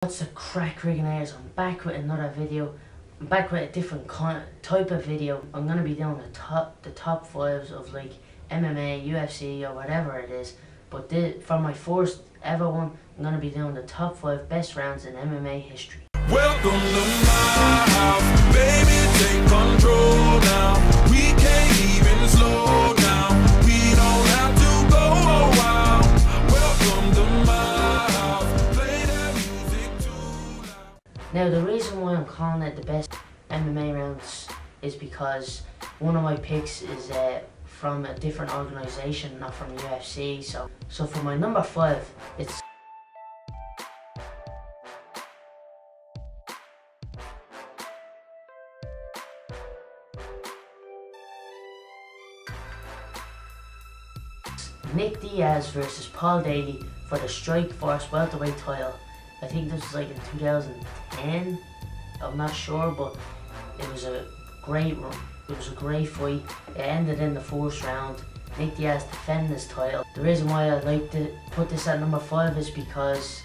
What's the crack, Rigginaires? I'm back with another video. I'm back with a different type of video. I'm gonna be doing the top fives of like MMA, UFC, or whatever it is. But for my first ever one, I'm gonna be doing the top 5 best rounds in MMA history. Welcome to my house, baby, take control now. We can't even slow down. We don't have to go a while. Welcome to my house, play that music too loud. Now the reason why I'm calling it the best MMA rounds is because one of my picks is from a different organisation, not from UFC. So for my number 5, it's Diaz versus Paul Daly for the Strikeforce welterweight title. I think this was like in 2010. I'm not sure, but it was a great fight. It ended in the first round. Nick Diaz defending his title. The reason why I like to put this at number 5 is because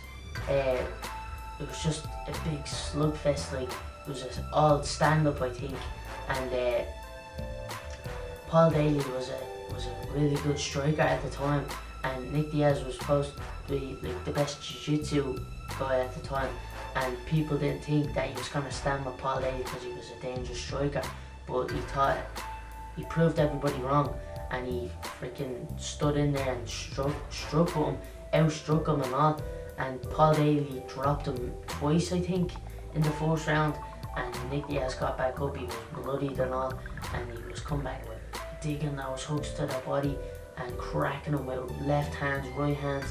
it was just a big slugfest. Like, it was just all stand up, I think, and Paul Daly was a really good striker at the time, and Nick Diaz was supposed to be like the best jiu-jitsu guy at the time, and people didn't think that he was going to stand with Paul Daly because he was a dangerous striker, but he proved everybody wrong, and he freaking stood in there and struck with him, outstruck him and all, and Paul Daly dropped him twice, I think, in the first round, and Nick Diaz got back up. He was bloodied and all, and he was come back with digging those hooks to the body and cracking him with left hands, right hands,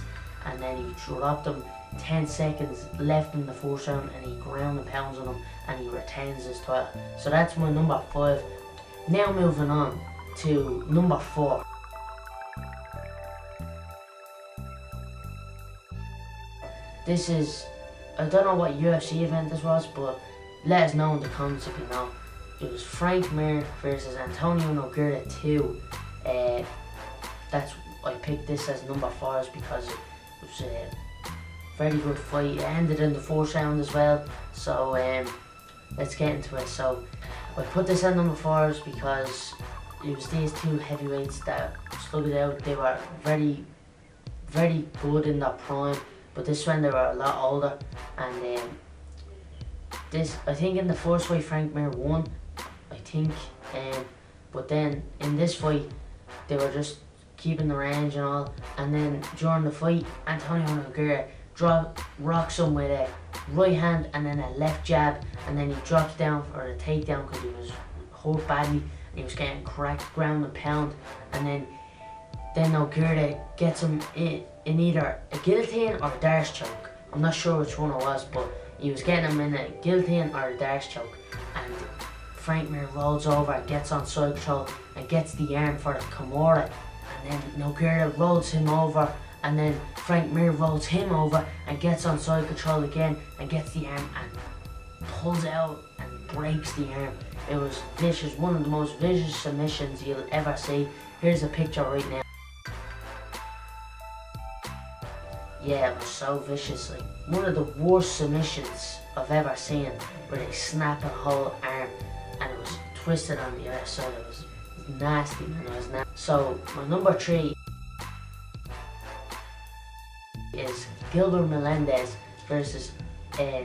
and then he dropped him 10 seconds left in the first round, and he ground and pounds on him, and he retains his title. So that's my number 5. Now moving on to number 4. This is, I don't know what UFC event this was, but let us know in the comments if you know. It was Frank Mir versus Antonio Nogueira 2. I picked this as number 4 because it was a very good fight. It ended in the first round as well. So let's get into it. So I put this at number 4 because it was these two heavyweights that slug it out. They were very, very good in their prime, but this one they were a lot older. And I think in the first fight Frank Mir won, I think, but then in this fight they were just keeping the range and all, and then during the fight Antonio Nogueira rocks him with a right hand and then a left jab, and then he drops down for a takedown because he was hurt badly and he was getting cracked, ground and pound, and then Nogueira gets him in either a guillotine or a Darce choke. I'm not sure which one it was, but he was getting him in a guillotine or a Darce choke, and Frank Mir rolls over, gets on side control, and gets the arm for the Kimura, and then Nogueira rolls him over, and then Frank Mir rolls him over and gets on side control again and gets the arm and pulls out and breaks the arm. It was vicious, one of the most vicious submissions you'll ever see. Here's a picture right now. Yeah, it was so vicious, like one of the worst submissions I've ever seen, where they snap a whole arm and it was twisted on the other side. It was nasty, man. It was nasty. So my number 3 is Gilbert Melendez versus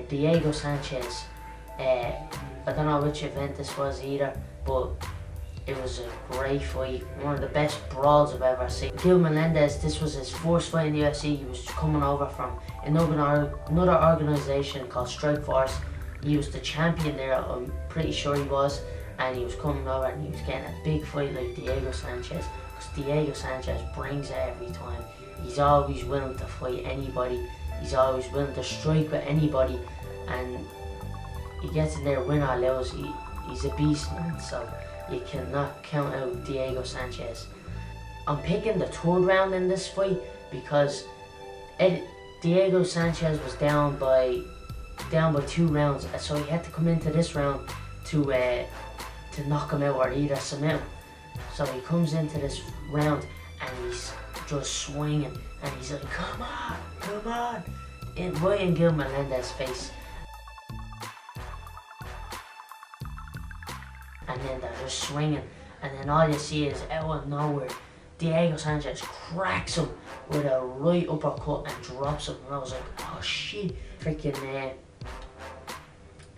Diego Sanchez. I don't know which event this was either, but it was a great fight, one of the best brawls I've ever seen. Gilbert Melendez, this was his first fight in the UFC. He was coming over from another organisation called Strikeforce. He was the champion there, I'm pretty sure he was, and he was coming over and he was getting a big fight like Diego Sanchez, because Diego Sanchez brings it every time. He's always willing to fight anybody, he's always willing to strike with anybody, and he gets in there, win or lose, he's a beast, man, so you cannot count out Diego Sanchez. I'm picking the 3rd round in this fight because Diego Sanchez was down by 2 rounds, so he had to come into this round to knock him out or either submit him. So he comes into this round and he's just swinging and he's like, come on, right in Gilbert Melendez's face. And then they're just swinging, and then all you see is out of nowhere, Sanchez cracks him with a right uppercut and drops him. And I was like, oh shit, freaking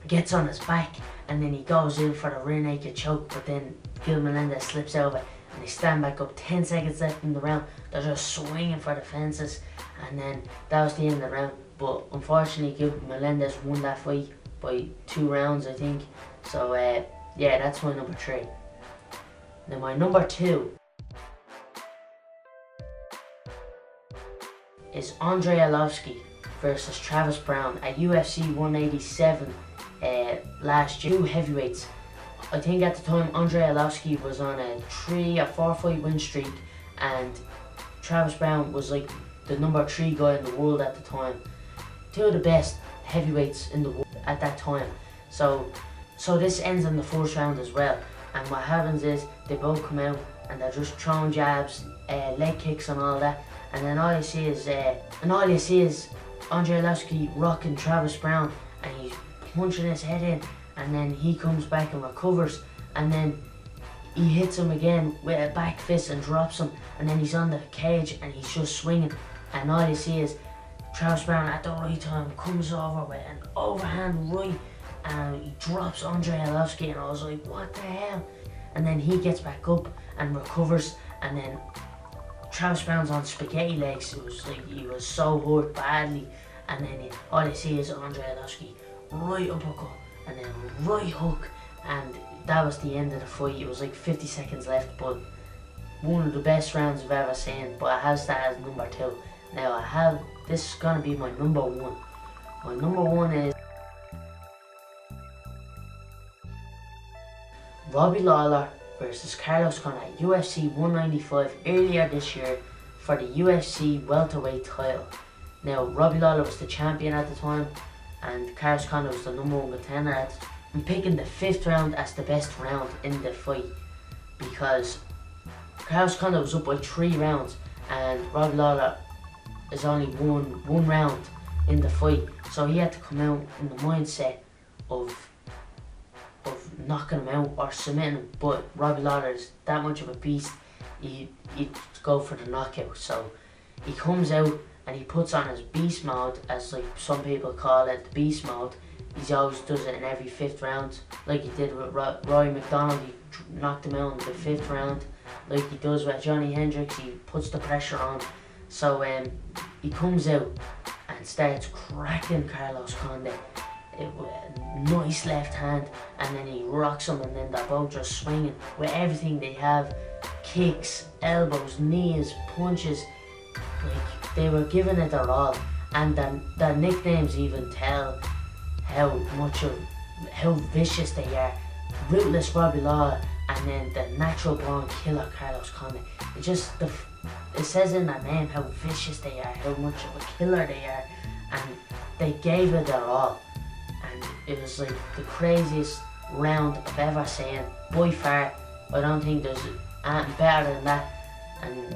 gets on his back, and then he goes in for the rear naked choke, but then Gilbert Melendez slips over, and they stand back up. 10 seconds left in the round, they're just swinging for the fences, and then that was the end of the round. But unfortunately, Gilbert Melendez won that fight by 2 rounds, I think. So yeah, that's my number 3. Now my number 2 is Andrei Arlovski versus Travis Browne at UFC 187 last year. 2 heavyweights. I think at the time Andrei Arlovski was on a 3 or 4 fight win streak, and Travis Browne was like the number 3 guy in the world at the time. 2 of the best heavyweights in the world at that time. So this ends in the 4th round as well, and what happens is they both come out and they're just throwing jabs, leg kicks and all that, and then all you see is Andrei Arlovski rocking Travis Browne, and he's punching his head in, and then he comes back and recovers, and then he hits him again with a back fist and drops him, and then he's on the cage and he's just swinging, and all you see is Travis Browne at the right time comes over with an overhand right, and he drops Andrei Arlovski, and I was like, what the hell? And then he gets back up and recovers, and then Travis Browne's on spaghetti legs. It was like he was so hurt badly, and then all you see is Andrei Arlovski right uppercut and then right hook, and that was the end of the fight. It was like 50 seconds left, but one of the best rounds I've ever seen. But I have that as number 2. Now this is gonna be my number 1. My number 1 is Lawler versus Carlos Condit at UFC 195 earlier this year for the UFC welterweight title. Now Lawler was the champion at the time, and Carlos Condit was the number 1 contender at the time. I'm picking the 5th round as the best round in the fight, because Carlos Condit was up by 3 rounds and Lawler is only one round in the fight, so he had to come out in the mindset of knocking him out or submitting him. But Lawler is that much of a beast, he'd go for the knockout. So he comes out and he puts on his beast mode, as like some people call it, the beast mode. He always does it in every 5th round, like he did with Roy McDonald. He knocked him out in the 5th round, like he does with Johnny Hendricks. He puts the pressure on. So he comes out and starts cracking Carlos Condit. Nice left hand, and then he rocks him, and then they're both just swinging with everything they have. Kicks, elbows, knees, punches. Like, they were giving it their all, and their nicknames even tell how vicious they are. Ruthless Lawler, and then the natural born killer Carlos Condit. It says in their name how vicious they are, how much of a killer they are, and they gave it their all. And it was like the craziest round I've ever seen by far. I don't think there's anything better than that. And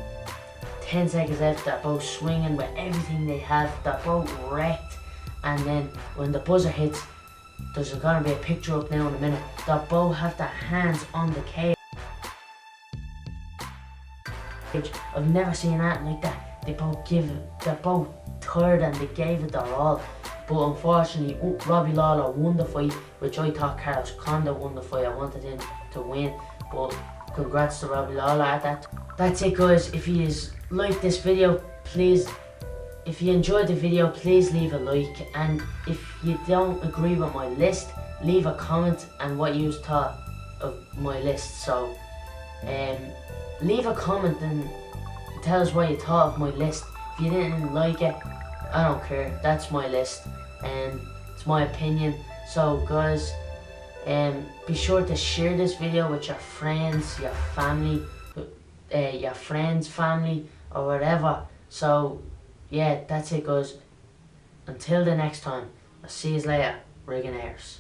10 seconds left, they're both swinging with everything they have. They're both wrecked, and then when the buzzer hits, there's gonna be a picture up now in a minute. They both have their hands on the cage. I've never seen that like that. They're both tired and they gave it their all. But unfortunately, Lawler won the fight, which I thought Carlos Condit won the fight. I wanted him to win, but congrats to Lawler at that. That's it, guys. If you like this video, please, if you enjoyed the video, please leave a like. And if you don't agree with my list, leave a comment and what you thought of my list. So, leave a comment and tell us what you thought of my list. If you didn't like it, I don't care. That's my list, and it's my opinion. So, guys, be sure to share this video with your friends, your family, family, or whatever. So, yeah, that's it, guys. Until the next time, I'll see you later, Rigging Airs.